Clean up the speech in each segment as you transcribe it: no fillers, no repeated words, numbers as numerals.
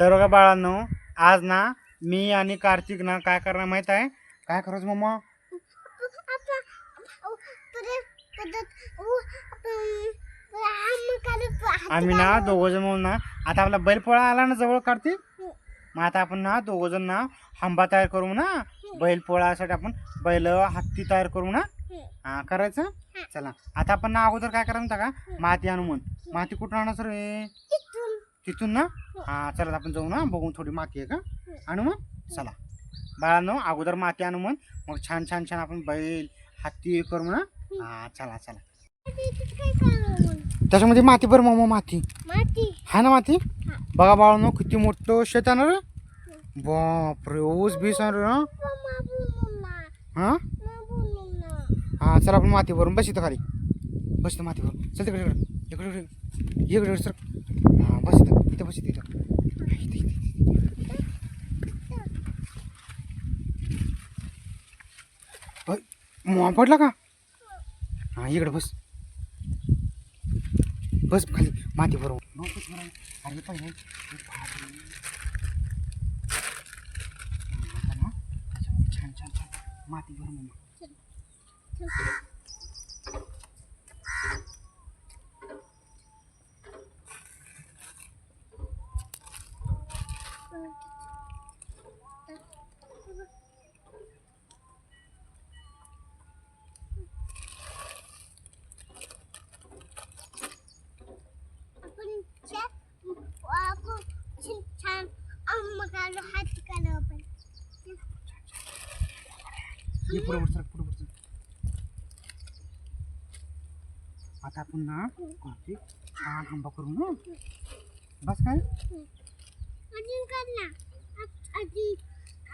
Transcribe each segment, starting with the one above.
तर बघा बाळांनो, आज ना मी आणि कार्तिक ना काय करणार माहित आहे? काय करायचं मम्मा? आम्ही ना दोघं जण म्हणून ना, आता आपला बैलपोळा आला ना जवळ कार्तिक, मग आता आपण ना दोघं जण ना हंबा तयार करू ना, बैलपोळ्यासाठी आपण बैल हत्ती तयार करू ना. हा करायचं. चला आता आपण ना अगोदर काय करायचं का, माती आणू म्हण. माती कुठून आणायचं रे? तिथून ना. हा चला आपण जाऊ ना, बघून थोडी माती आहे का आणू मग. चला बाळांनो, अगोदर माती आणू म्हण, मग छान छान छान आपण बैल हत्ती करू ना. हा चला चला. त्याच्यामध्ये माती भर मग माती हा ना माती. बघा बाळांनो, किती मोठं शेत आहे ना रे. बापरे, ऊस बीस आहे रे. हा हा चला आपण माती भरून बस इथं खाली. बस इथं माती भरून. चल तिकडे इकडे इकडे इकडे सर. हा बस इथं इथं बस इथं मोहा पडला का? हा इकडे बस. बस खाली माती भरून. अरे पाहिजे छान छान छान माती भरून. आता आपण ना छान हंबा करू ना. बस काय अजून कर ना. अजून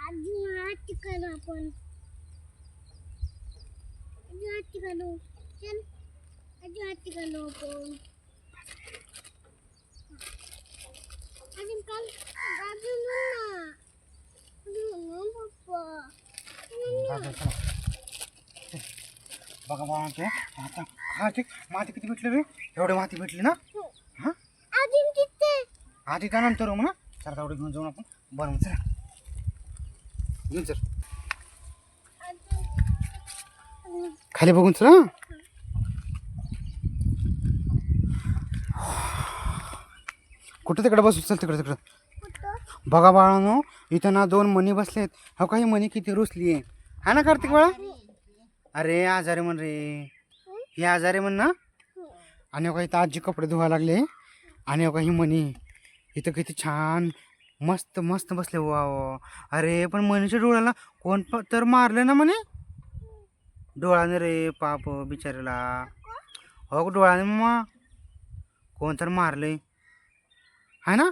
अजून हात करू आपण. अजून हात करू. चल अजून हात करू आपण. अजून काल अजून ना. अजून पप्पा. बघा बाबा ते आता कार्तिक माती किती भेटली रे? एवढे माती भेटली ना. हा अजून किती? आधी त्यानंतर म्हणा. चला तेवढे घेऊन जाऊन आपण बनवू. चला घेऊन सर खाली बघून चला. कुठं तिकडे बसू. चल तिकडे तिकडं. बघा बाळांनो, इथं ना 2 मणी बसलेत. हो काही मणी किती रुसली आहे हा ना कार्तिक बाळा. अरे आजारी म्हण रे, हे आजारी म्हण ना. आणि हो काही इथं आजी कपडे धुवायला लागले. आणि हो काही मणी इथं किती छान मस्त मस्त बसले. वा वा. अरे पण मनीच्या डोळ्याला कोण तर मारले ना म्हणे. डोळ्याने रे पाप बिचारीला. हो डोळ्याने मग कोण तर मारले आहे ना.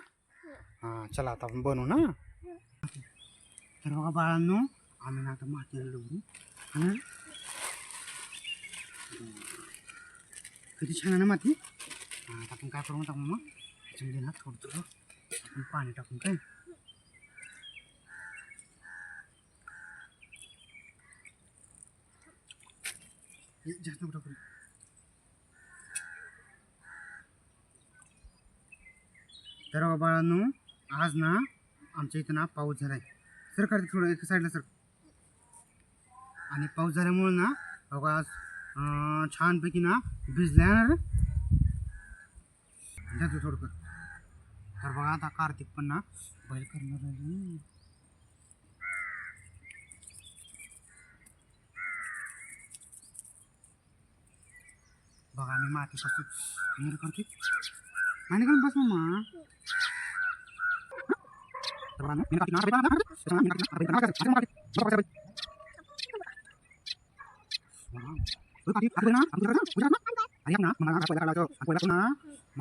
हां चला आता आपण बनवू ना. तर बघा बाळांनो, आम्ही ना आता मातीला डोबरू. किती छान आहे ना माती. आता आपण काय करू टाकू मग त्याच्यामध्ये ना थोडं थोडं आपण पाणी टाकून काय. जास्त नको टाकू. तर बघा बाळांनो, आज ना आमच्या इथं ना पाऊस झालाय. सर काढते थोडं एका साईडला सर. आणि पाऊस झाल्यामुळे ना बघा आज छानपैकी ना भिजलाय ना रे. जातो थोडं. तर बघा आता कार्तिक पण ना बैल करणार आहे. बघा मी मातीपासून कार्तिक आणि करून बस मम्मा. मग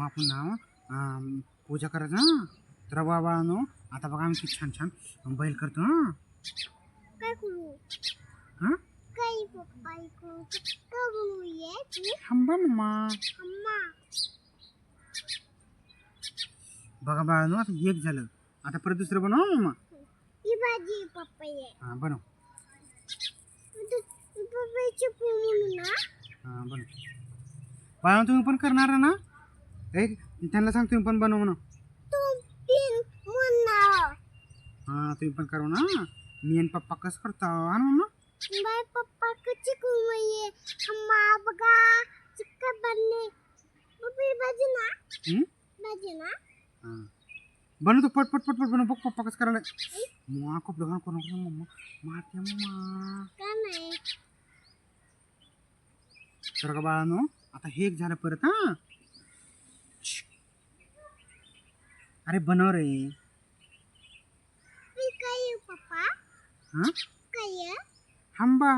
आपण ना पूजा करायचं. तर बाळांनो, आता बघा आम्ही किती छान छान बैल करतो. काय करू? हा काय पप्पा करू? करू ये थांबा मम्मा. अम्मा. बघा बाळांनो, आता एक झालं. आता परत दुसरं बनव मम्मा. ही भाजी पप्पा ये. हा बनव. पप्पाची पूर्ण ना. हा बनव. बाळांनो तुम्ही पण करणार आहे ना. एक त्यांना सांग तुम्ही पण बनव म्हणा. तू पिन हा तुम्ही पण करू ना. मी आणि पप्पा कसं करतो हा ना मम्मा. बाय पप्पा कच्ची कुमाये हम्मा बघा चिक्का बनले पप्पी बाजी ना हम्म? हा. बनवतो पट पट पट पट बनव बघ पप्पा कसं करायला. मग खूप डोळा करू नको मम्मा. मारते मम्मा. का नाही तर का बाळानो आता हे एक झालं परत हा. अरे बनव रे. पप्पी काय पप्पा हा काय आंबा.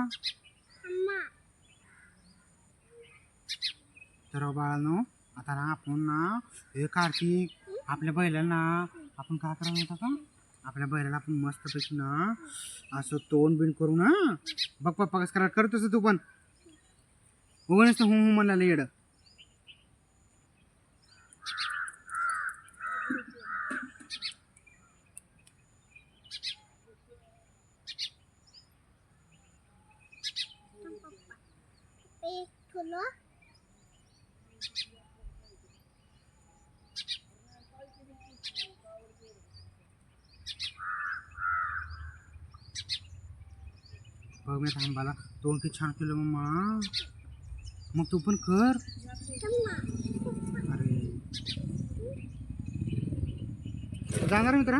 हम्मा तर बाळानो आता ना आपण ना हे कार्तिक आपल्या बैलाला ना आपण काय करायला होतं का आपल्या बैलाला आपण मस्तपैकी ना असं तोंड बिंड करू ना. बघ पप्पा कसं करायला करतोस तू पण उगणच हू हू म्हणला येड. एक फुलो बघ मी थांबाला तोंड किती छान केलं मम्मा. मग तू पण कर. अरे जाणार मित्रा.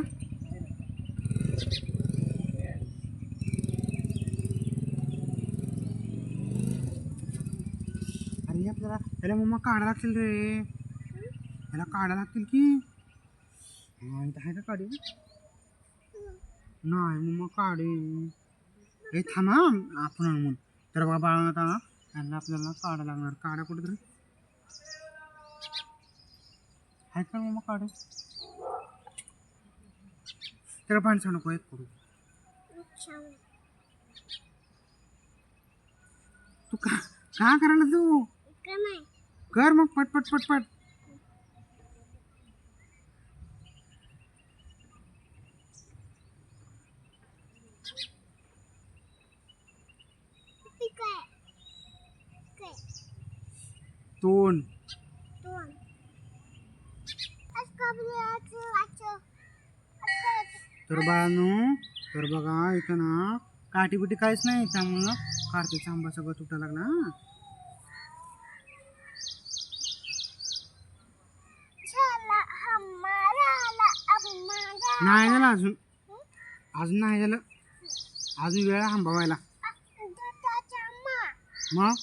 अरे आपल्याला त्याला मम्मा काढा लागतील रे. त्याला काढा लागतील की. हा इथं आहे का काढी. नाही मम्मा काढे. हे थांबा आपण म्हणून. तर बघा बाळा आता त्यांना आपल्याला काढा लागणार. काढा कुठेतरी आहेत का मम्मा काढे. त्याला पाणी नको एक करू. तू का करायला तू का नाही कर मग पट पट पट पट. पप्पी काय काय तोंड दोन आज कबलाचं तर बाळांनो तर बघा इथं ना काठी बिटी काहीच नाही त्यामुळं कार्तिकचा आंबा सगळं तुटायला लागला हा. चला हमारा अम्मारा नाही झालं अजून. अजून नाही झालं. अजून वेळ आहे आंबा व्हायला. मग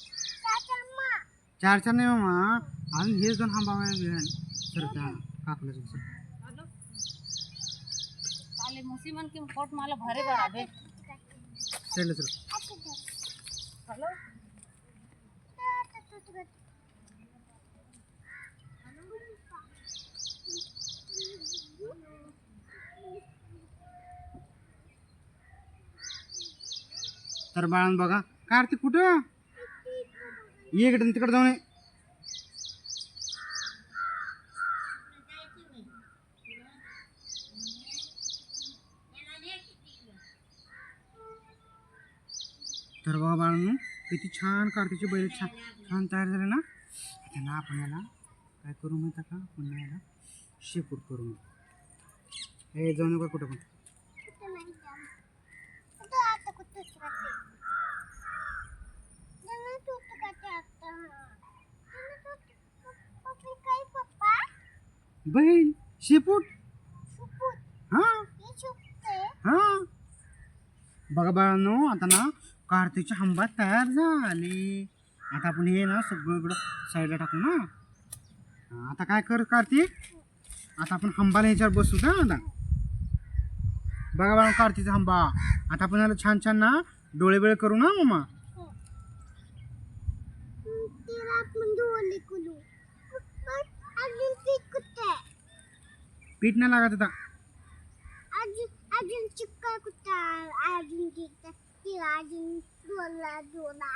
चार चार नाही मामा अजून हेच दोन आंबा व्हायला वेळ आहे. सर त्या काकूला सर काले मुसीमन की कोट माला भरे बराबे चल सर. हेलो तर बाळांनो बघा कार्तिक कुठं ये इकडे तिकडे जाऊन ये. तर बघा बाळांनो किती छान कार्तिकचे बैल छान छान तयार झाले ना. त्यांना आपण याला काय करू माहिती का पुन्हा याला शेपूट करू. हे जाऊ नका कुठं पण. बैल शेपूट हा हा. बघा बाळांनो आता ना कार्तिकचे आंबा तयार झाले. आता आपण हे ना सगळं इकडं साईडला टाकू ना. हा, आता काय कर कार्तिक आता आपण आंबाला ह्याच्यावर बसू का आता. बघा बाळा कार्तिकचा आंबा आता आपण याला छान छान ना डोळे बिळे करू ना मामा. पीठ नाही लागत आता. अजून चिक्का कुत्ता अजून तिला अजून डोला डोला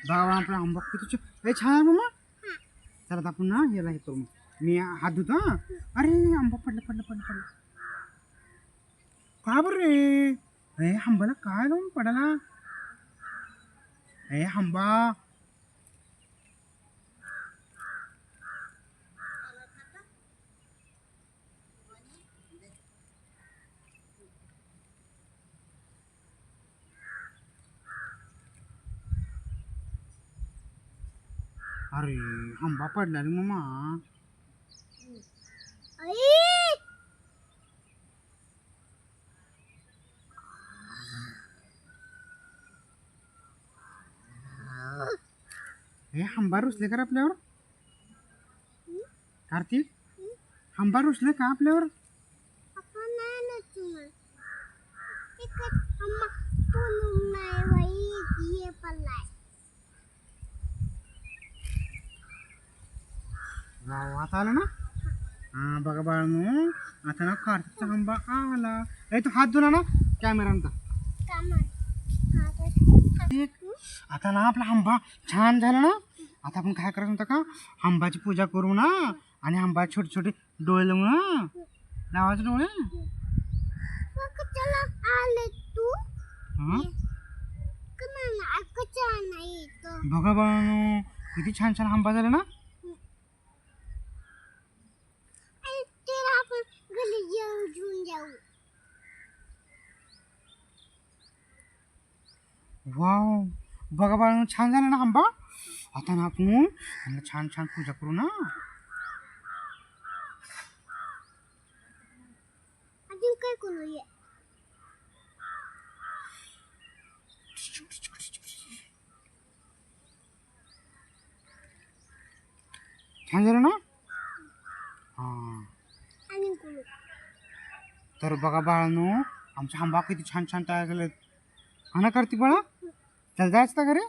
बघा आपला आंबा किती हे छान आहे मामा. चला आता आपण ना याला हे करू. मी हात धुतो हा. अरे आंबा पडलं पडलं पडलं पडलं. का बरं रे हे आंबाला काय लावून पडाला. हे आंबा अरे आंबा पडला रे मामा. आई हे आंबा रुसले का रे आपल्यावर? कार्तिक आंबा रुसले का आपल्यावर? आपण नाही ना तुम्हाला तिकट अम्मा बोलून नाही बाई ये पडलाय वाव आता आला ना. हा बघा बाळांनो आता ना कार्तिकचा आंबा आला. ए तू हात धुला ना कॅमेरा. कामन आता ना आपला आंबा छान झाला ना. आता आपण काय करायचं होतं का आंबाची पूजा करू ना आणि आंबा छोटे छोटे डोळे लावू ना. लावायचे डोळे. चला आले तू हा कमान कच्चा नाही तो बघा बाळांनो किती छान छान आंबा झाला ना. आणि तेरा आपण घरी घेऊन जाऊ वाव बघा बाळांनो छान झाला ना आंबा. आता ना आपण यांना छान छान पूजा करू ना. अजून काय करूया छान झालं ना. हा आणि करू तर बघा बाळांनो आमचा आंबा किती छान छान तयार झाले. हा ना कार्तिक बाळा चल जायचं का घरी.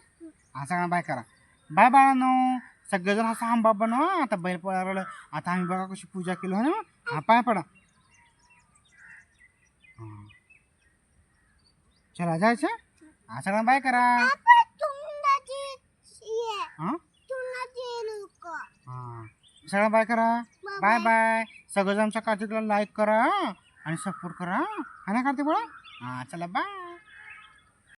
हा सगळ्यांना बाय करा. बाय बाळांनो सगळेजण असा आंबा बनवा. आता बैल पळायला आता आम्ही बघा कशी पूजा केली हो ना. हा पाय पडा. हा. चला जायचं. हा सगळ्यांना बाय करा. आपण तुंडाची ये हा तुंडाची लोक हा सगळ्यांना बाय करा. Bye bye. सगळेजण आमच्या कार्तिकला लाईक करा आणि सपोर्ट करा. हा ना कार्तिक बाळा. हा चला बाय.